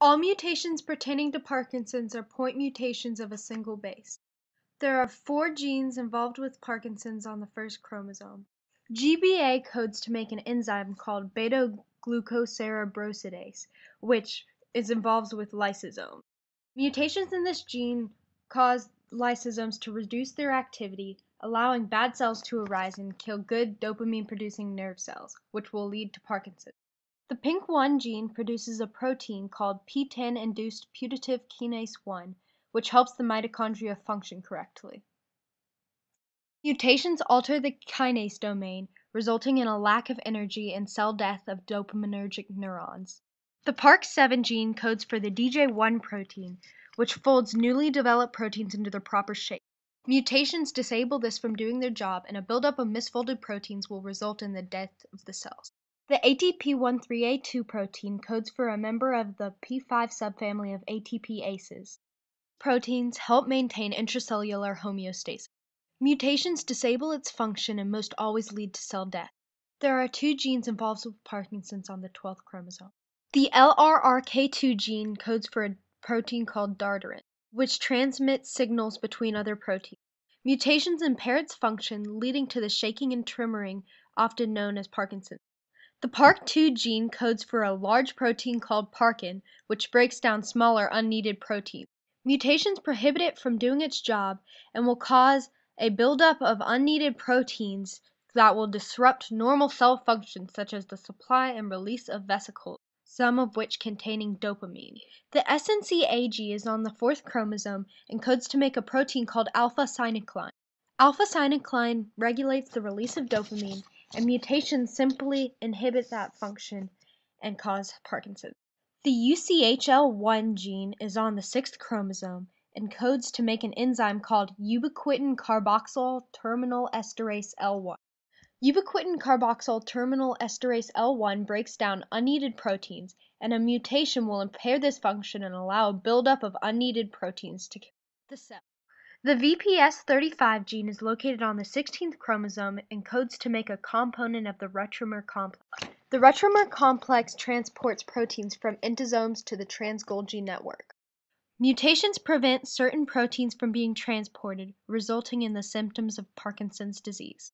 All mutations pertaining to Parkinson's are point mutations of a single base. There are 4 genes involved with Parkinson's on the first chromosome. GBA codes to make an enzyme called beta-glucocerebrosidase, which is involved with lysosomes. Mutations in this gene cause lysosomes to reduce their activity, allowing bad cells to arise and kill good dopamine-producing nerve cells, which will lead to Parkinson's. The PINK1 gene produces a protein called P10-induced putative kinase 1, which helps the mitochondria function correctly. Mutations alter the kinase domain, resulting in a lack of energy and cell death of dopaminergic neurons. The PARK7 gene codes for the DJ1 protein, which folds newly developed proteins into their proper shape. Mutations disable this from doing their job, and a buildup of misfolded proteins will result in the death of the cells. The ATP13A2 protein codes for a member of the P5 subfamily of ATPases. Proteins help maintain intracellular homeostasis. Mutations disable its function and most always lead to cell death. There are 2 genes involved with Parkinson's on the 12th chromosome. The LRRK2 gene codes for a protein called dardarin, which transmits signals between other proteins. Mutations impair its function, leading to the shaking and tremoring, often known as Parkinson's. The PARK2 gene codes for a large protein called parkin, which breaks down smaller unneeded proteins. Mutations prohibit it from doing its job and will cause a buildup of unneeded proteins that will disrupt normal cell functions such as the supply and release of vesicles, some of which containing dopamine. The SNCA is on the 4th chromosome and codes to make a protein called alpha-synuclein. Alpha-synuclein regulates the release of dopamine, and mutations simply inhibit that function and cause Parkinson's. The UCHL1 gene is on the 6th chromosome and codes to make an enzyme called ubiquitin carboxyl terminal esterase L1. Ubiquitin carboxyl terminal esterase L1 breaks down unneeded proteins, and a mutation will impair this function and allow a buildup of unneeded proteins to kill the cell. The VPS35 gene is located on the 16th chromosome and codes to make a component of the retromer complex. The retromer complex transports proteins from endosomes to the trans-Golgi network. Mutations prevent certain proteins from being transported, resulting in the symptoms of Parkinson's disease.